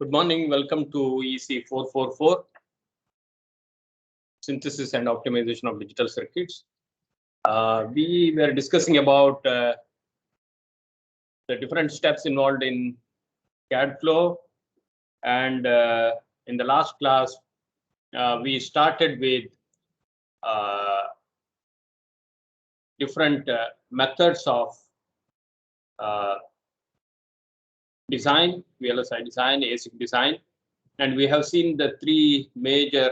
Good morning. Welcome to EC 444, Synthesis and Optimization of Digital Circuits. We were discussing about the different steps involved in CAD flow, and in the last class, we started with different methods of design, VLSI design, ASIC design, and we have seen the three major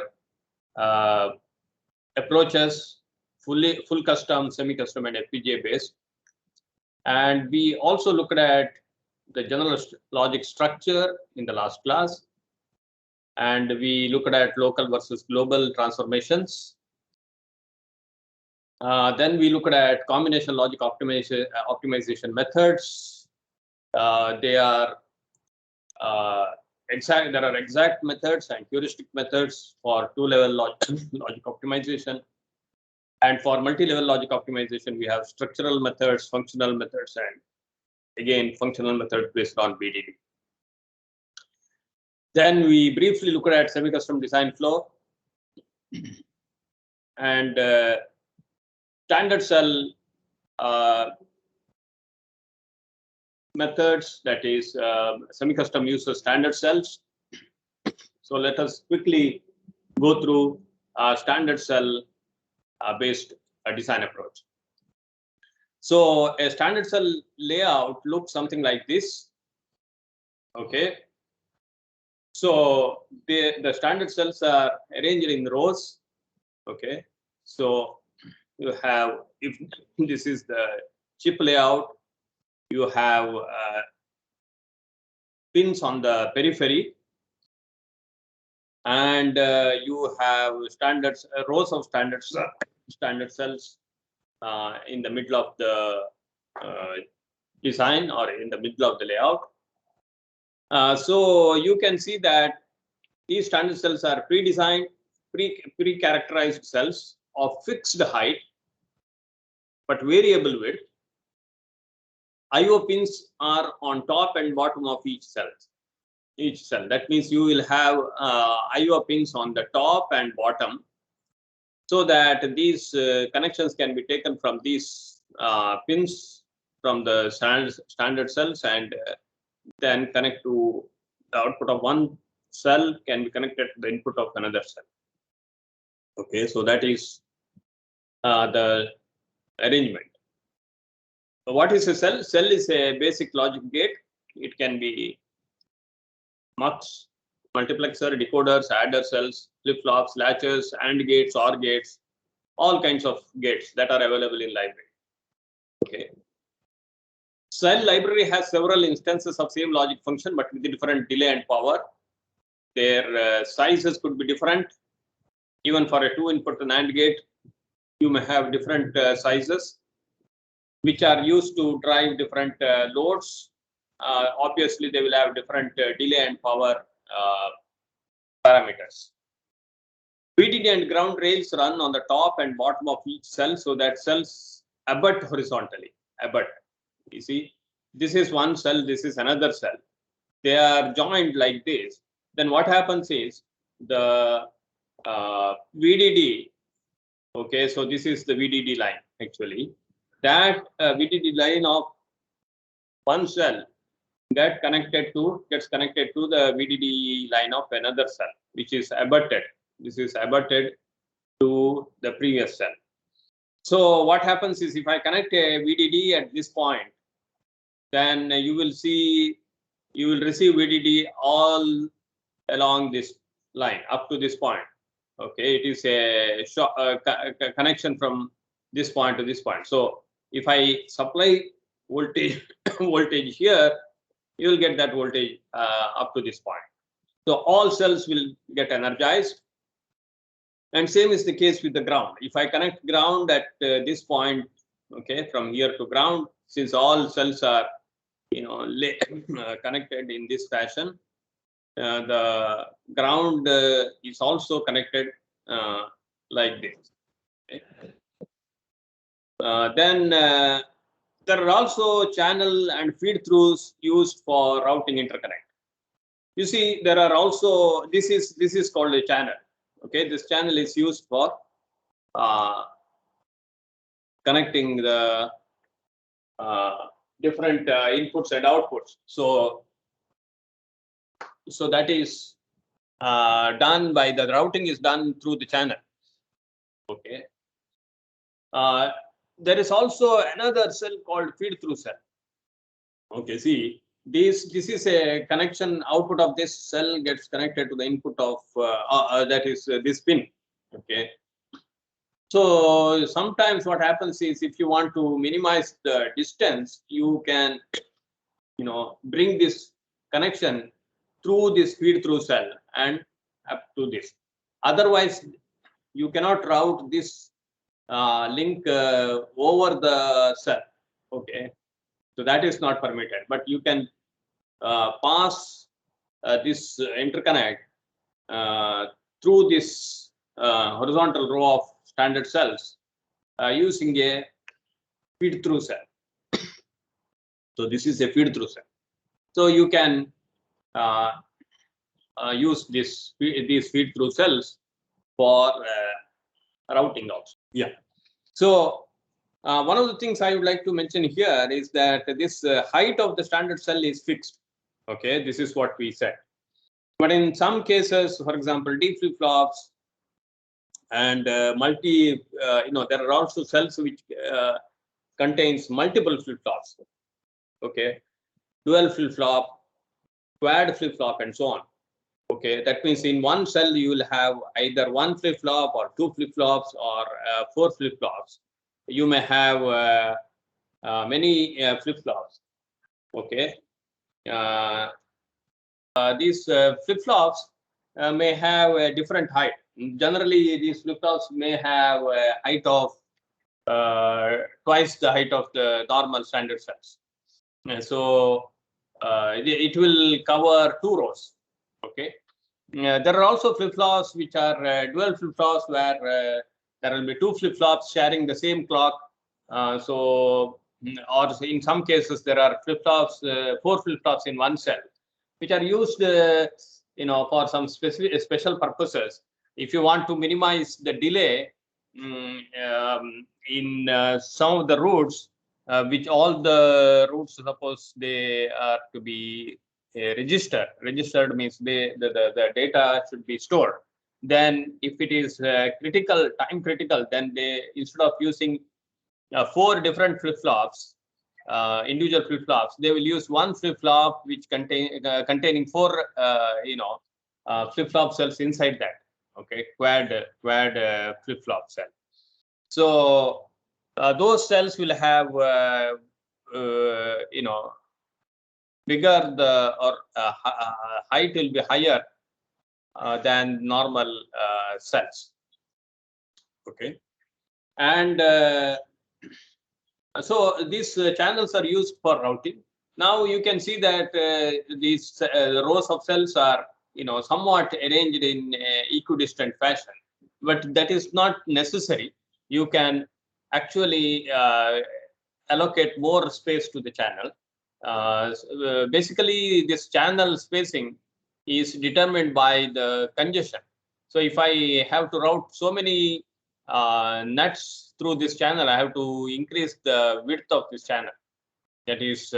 approaches: full custom, semi-custom, and FPGA based. And we also looked at the general logic structure in the last class, and we looked at local versus global transformations. Then we looked at combination logic optimization methods. There are exact methods and heuristic methods for two-level logic optimization. And for multi-level logic optimization, we have structural methods, functional methods, and again, functional methods based on BDD. Then we briefly looked at semi-custom design flow and standard cell methods, that is, semi-custom uses standard cells. So let us quickly go through standard cell based design approach. So a standard cell layout looks something like this. Okay. So the standard cells are arranged in rows. Okay. So you have, if this is the chip layout, you have pins on the periphery, and you have rows of standard cells in the middle of the design or in the middle of the layout. So you can see that these standard cells are pre-designed, pre-characterized cells of fixed height but variable width. IO pins are on top and bottom of each cell. That means you will have IO pins on the top and bottom, so that these connections can be taken from these pins from the standard cells, and then connect to the output of one cell can be connected to the input of another cell. Okay, so that is the arrangement. So what is a cell? Cell is a basic logic gate. It can be MUX, multiplexer, decoders, adder cells, flip-flops, latches, AND gates, OR gates, all kinds of gates that are available in library. Okay. Cell library has several instances of same logic function, but with different delay and power. Their sizes could be different. Even for a 2-input NAND gate, you may have different sizes, which are used to drive different loads. Obviously, they will have different delay and power parameters. VDD and ground rails run on the top and bottom of each cell, so that cells abut horizontally. You see, this is one cell, this is another cell. They are joined like this. Then what happens is the VDD. Okay, so this is the VDD line actually. That VDD line of one cell gets connected to the VDD line of another cell, which is abutted. This is abutted to the previous cell. So what happens is, if I connect a VDD at this point, then you will receive VDD all along this line up to this point. Okay, it is a connection from this point to this point. So if I supply voltage here, you will get that voltage up to this point. So all cells will get energized. And same is the case with the ground. If I connect ground at this point, okay, from here to ground, since all cells are connected in this fashion, the ground is also connected like this. Okay. Then there are also channel and feed throughs used for routing interconnect. You see, there are also, this is called a channel. Okay, this channel is used for connecting the different inputs and outputs. So that is done by the routing is done through the channel. Okay. There is also another cell called feed through cell. Okay, see, this is a connection. Output of this cell gets connected to the input of that is this pin. Okay. So sometimes what happens is, if you want to minimize the distance, you can, bring this connection through this feed through cell and up to this. Otherwise, you cannot route this link over the cell. Okay, so that is not permitted. But you can pass this interconnect through this horizontal row of standard cells using a feed through cell. So this is a feed through cell. So you can use these feed through cells for routing also. Yeah. So one of the things I would like to mention here is that this height of the standard cell is fixed. Okay, this is what we said. But in some cases, for example, D flip-flops and there are also cells which contains multiple flip-flops. Okay, dual flip-flop, quad flip-flop, and so on. Okay, that means in one cell you will have either one flip-flop or two flip-flops or four flip-flops. You may have many flip-flops. Okay, these flip-flops may have a different height. Generally, these flip-flops may have a height of twice the height of the normal standard cells. And so it will cover two rows. Okay. There are also flip-flops which are dual flip-flops, where there will be two flip-flops sharing the same clock. Or in some cases, there are flip-flops, four flip-flops in one cell, which are used, for some special purposes. If you want to minimize the delay in some of the routes, which all the routes, suppose they are to be registered. Registered means the data should be stored. Then, if it is time critical, then they, instead of using four different flip-flops, individual flip-flops, they will use one flip-flop which containing four flip-flop cells inside that. Okay, quad flip-flop cell. So those cells will have bigger height will be higher than normal cells. Okay, and so these channels are used for routing. Now you can see that these rows of cells are somewhat arranged in equidistant fashion, but that is not necessary. You can actually allocate more space to the channel. Basically, this channel spacing is determined by the congestion. So if I have to route so many nuts through this channel, I have to increase the width of this channel. That is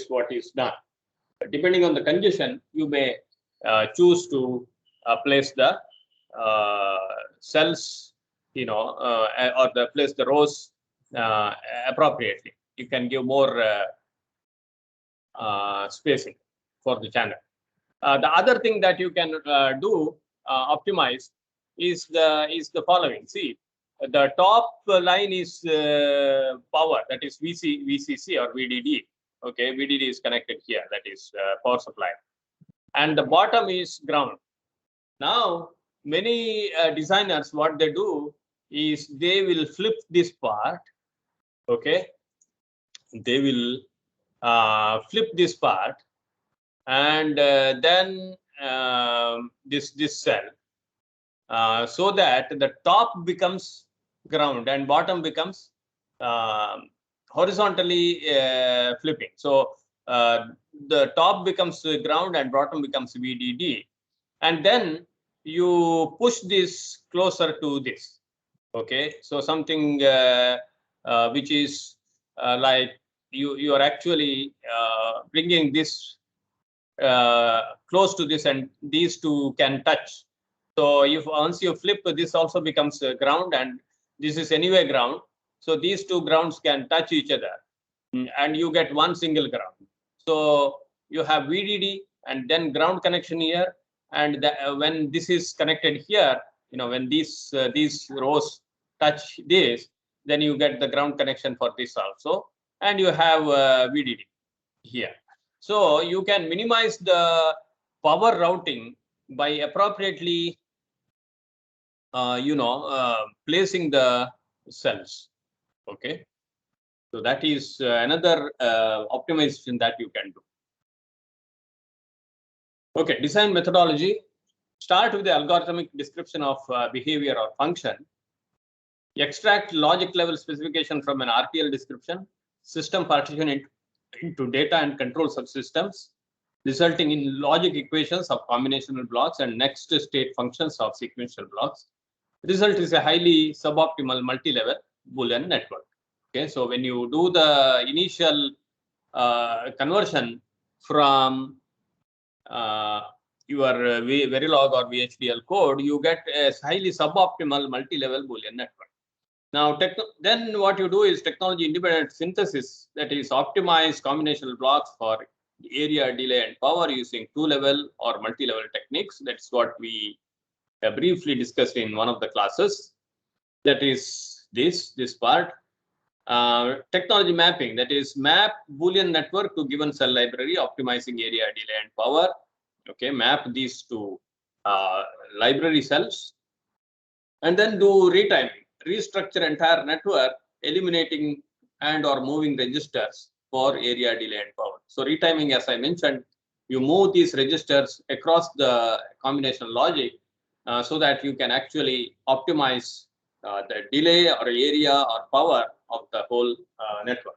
what is done. Depending on the congestion, you may choose to place the cells, or place the rows appropriately. You can give more spacing for the channel. The other thing that you can do, optimize, is the following. See, the top line is power, that is VCC or VDD. Okay, VDD is connected here, that is power supply, and the bottom is ground. Now, many designers, what they do is they will flip this part. Okay, they will flip this part, and then this cell, so that the top becomes ground and bottom becomes horizontally flipping. So the top becomes ground and bottom becomes VDD, and then you push this closer to this. Okay, so something which is like you are actually bringing this close to this, and these two can touch. So if once you flip, this also becomes ground, and this is anyway ground. So these two grounds can touch each other, and you get one single ground. So you have VDD and then ground connection here, and when this is connected here, when these rows touch this, then you get the ground connection for this also, and you have VDD here. So you can minimize the power routing by appropriately placing the cells. Okay, so that is another optimization that you can do. Okay, design methodology. Start with the algorithmic description of behavior or function. Extract logic level specification from an RTL description. System partition into data and control subsystems, resulting in logic equations of combinational blocks and next state functions of sequential blocks. Result is a highly suboptimal multi-level Boolean network. Okay, so when you do the initial conversion from your Verilog or VHDL code, you get a highly suboptimal multi-level Boolean network. Now, then what you do is technology independent synthesis, that is optimize combinational blocks for area, delay, and power using two-level or multi-level techniques. That's what we briefly discussed in one of the classes. That is this part. Technology mapping, that is map Boolean network to given cell library, optimizing area, delay, and power. Okay, map these to library cells, and then do retiming. Restructure entire network, eliminating and or moving registers for area, delay, and power. So retiming, as I mentioned, you move these registers across the combinational logic so that you can actually optimize the delay or area or power of the whole network.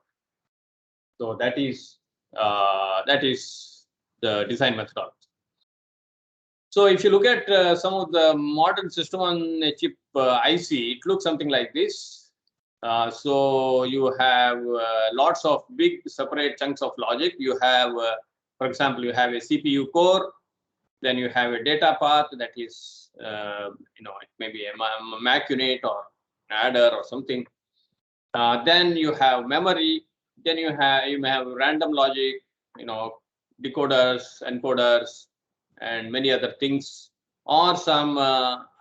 So that is the design methodology. So if you look at some of the modern system on a chip IC, it looks something like this. So you have lots of big separate chunks of logic. You have, for example, you have a CPU core, then you have a data path that is, it may be a MAC unit or adder or something. Then you have memory. Then you may have random logic, decoders, encoders, and many other things, or some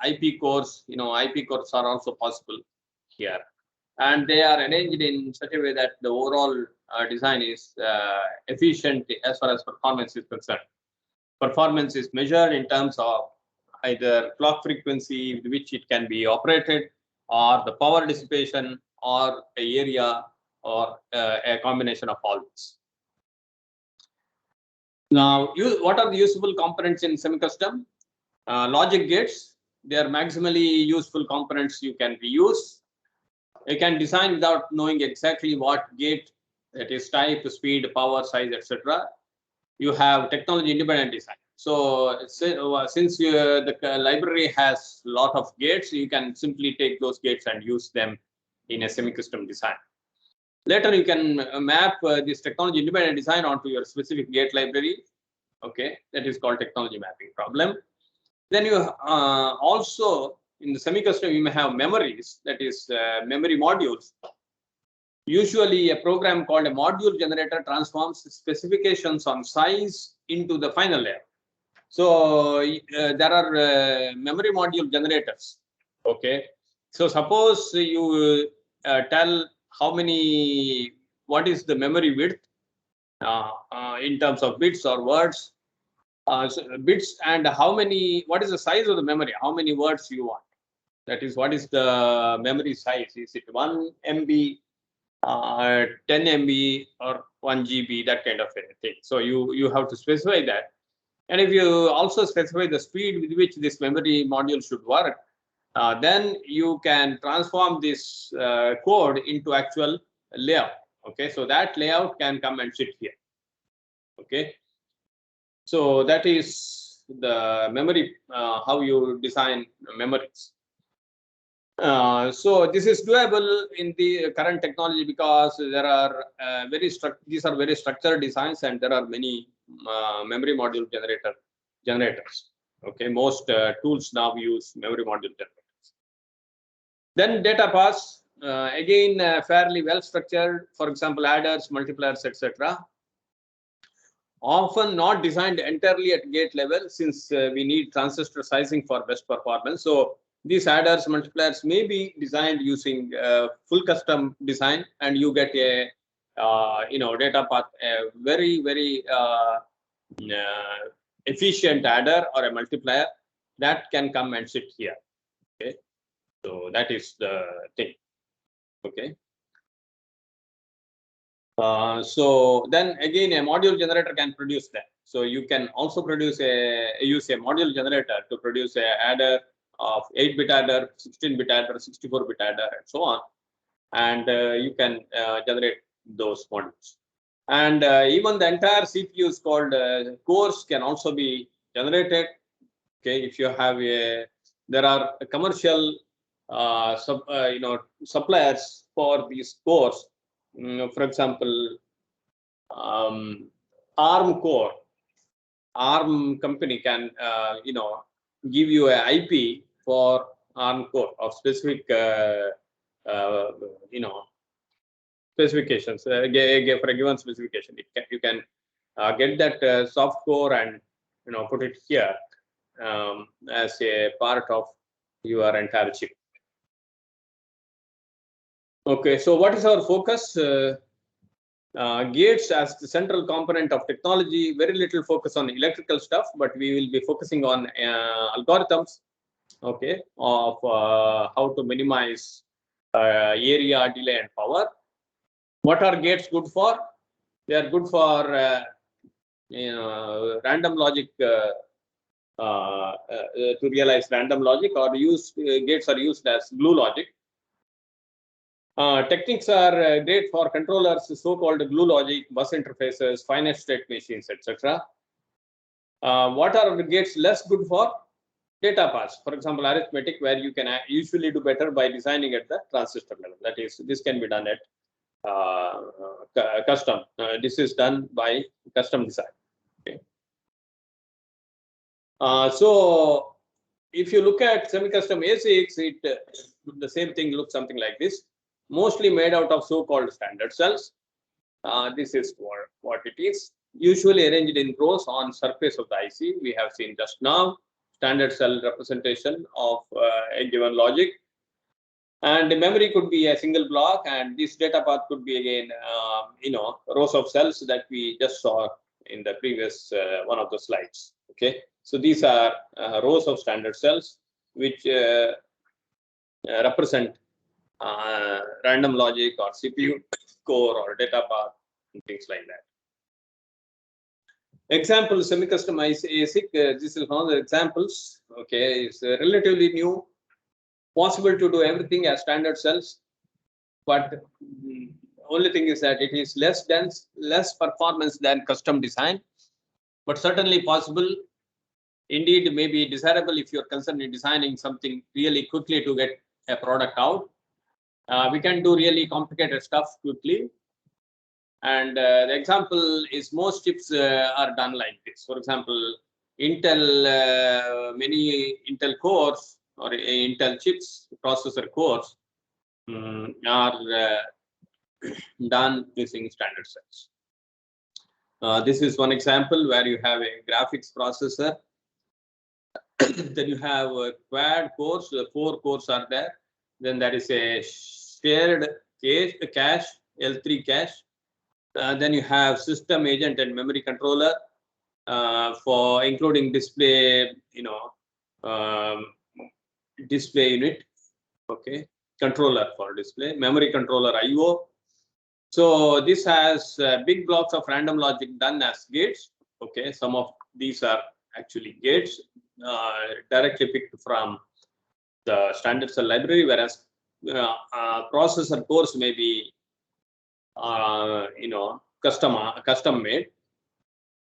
IP cores. IP cores are also possible here, and they are arranged in such a way that the overall design is efficient as far as performance is concerned. Performance is measured in terms of either clock frequency with which it can be operated, or the power dissipation, or a area, or a combination of all this. Now, what are the usable components in semi-custom? Logic gates, they are maximally useful components you can reuse. You can design without knowing exactly what gate, that is type, speed, power, size, etc. You have technology independent design. So since the library has a lot of gates, you can simply take those gates and use them in a semi-custom design. Later, you can map this technology independent design onto your specific gate library. Okay, that is called technology mapping problem. Then you also, in the semi-custom, you may have memories, that is memory modules. Usually, a program called a module generator transforms specifications on size into the final layer. So there are memory module generators. Okay, so suppose you tell what is the memory width in terms of bits or words, bits, and what is the size of the memory, how many words you want. That is, what is the memory size? Is it 1 MB, 10 MB, or 1 GB, that kind of thing. So you have to specify that. And if you also specify the speed with which this memory module should work, then you can transform this code into actual layout. Okay, so that layout can come and sit here. Okay, so that is the memory, how you design memories. So this is doable in the current technology because there are these are very structured designs, and there are many memory module generators. Okay, most tools now use memory module generators. Then data paths, again fairly well structured. For example, adders, multipliers, etc. Often not designed entirely at gate level, since we need transistor sizing for best performance. So these adders, multipliers may be designed using full custom design, and you get a data path, a very efficient adder or a multiplier that can come and sit here. Okay, so that is the thing. Okay. So then again, a module generator can produce that. So you can also use a module generator to produce a adder of 8-bit adder, 16-bit adder, 64-bit adder, and so on. And you can generate those modules. And even the entire CPU is called cores can also be generated. Okay, if you have there are commercial suppliers for these cores. For example, ARM core, ARM company can give you a IP for ARM core of specific specifications. For a given specification, you can get that soft core and put it here as a part of your entire chip. Okay, so what is our focus? Gates as the central component of technology, very little focus on electrical stuff, but we will be focusing on algorithms, okay, of how to minimize area, delay, and power. What are gates good for? They are good for random logic, to realize random logic, or gates are used as glue logic. Techniques are great for controllers, so-called glue logic, bus interfaces, finite state machines, etc. What are the gates less good for? Data paths. For example, arithmetic, where you can usually do better by designing at the transistor level. That is, this can be done at custom. This is done by custom design. Okay. So if you look at semi-custom ASICs, the same thing looks something like this. Mostly made out of so-called standard cells. This is what it is. Usually arranged in rows on surface of the IC. We have seen just now standard cell representation of a given logic. And the memory could be a single block, and this data path could be again, rows of cells that we just saw in the previous one of the slides. Okay, so these are rows of standard cells which represent random logic or CPU core or data path and things like that. Example, semi-custom ASIC. This is one of the examples. Okay, it's relatively new. Possible to do everything as standard cells, but only thing is that it is less dense, less performance than custom design, but certainly possible. Indeed, may be desirable if you're concerned in designing something really quickly to get a product out. We can do really complicated stuff quickly. And the example is most chips are done like this. For example, Intel, many Intel cores or Intel chips, processor cores are done using standard cells. This is one example where you have a graphics processor. Then you have quad cores, 4 cores are there. Then there is a shared cache, L3 cache. Then you have system agent and memory controller for including display, display unit. Okay, controller for display, memory controller IO. So this has big blocks of random logic done as gates. Okay, some of these are actually gates directly picked from the standard cell library, whereas processor cores may be custom made.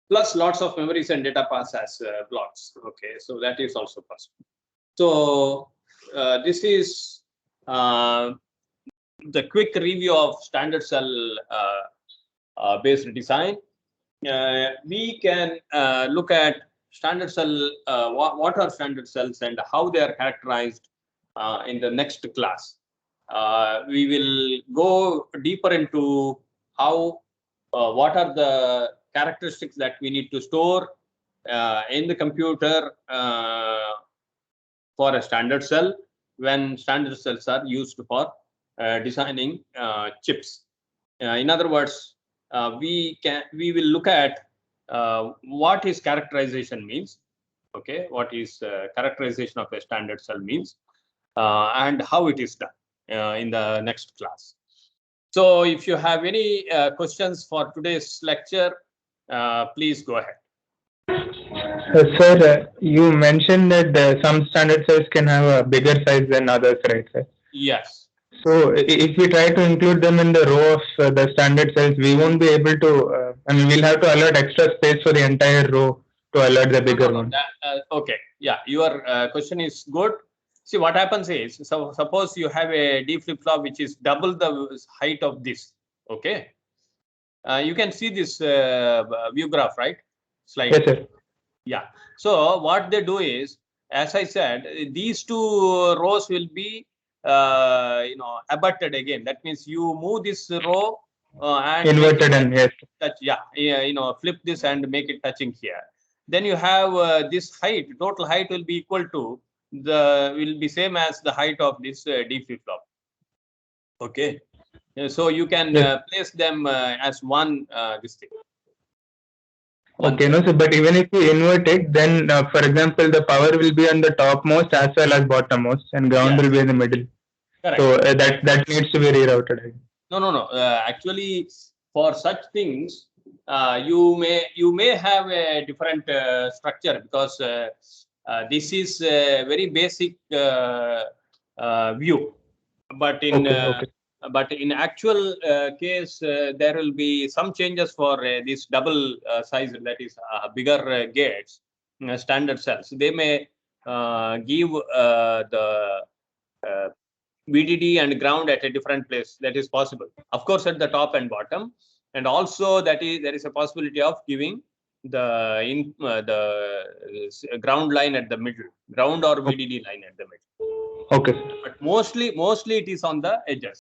plus lots of memories and data paths as blocks. Okay, so that is also possible. So this is the quick review of standard cell based design. We can look at standard cell, what are standard cells and how they are characterized in the next class. We will go deeper into how, what are the characteristics that we need to store in the computer for a standard cell when standard cells are used for designing chips. In other words, we will look at what is characterization means. Okay, what is characterization of a standard cell means, and how it is done in the next class. So if you have any questions for today's lecture, please go ahead. Sir, you mentioned that some standard cells can have a bigger size than others, right, sir? Yes. So if we try to include them in the row of the standard cells, we won't be able to, I mean, we'll have to allot extra space for the entire row to allot the bigger one. Okay, yeah, your question is good. See, what happens is, so suppose you have a D flip-flop which is double the height of this, okay? You can see this view graph, right? Slide. Yes, sir. Yeah, so what they do is, as I said, these two rows will be abutted again. That means you move this row and inverted and yes. Touch, flip this and make it touching here. Then you have this height, total height will be equal to will be same as the height of this D flip-flop. Okay, so you can place them as one this thing. Okay, no, sir, but even if you invert it, then for example, the power will be on the topmost as well as bottommost, and ground will be in the middle. Correct. So that needs to be rerouted. No. Actually, for such things, you may have a different structure, because this is a very basic view, but in but in actual case, there will be some changes for this double size, that is bigger gates, standard cells. They may give the VDD and ground at a different place. That is possible, of course, at the top and bottom, and also there is a possibility of giving the ground line at the middle, ground or VDD line at the middle. Okay. But mostly it is on the edges.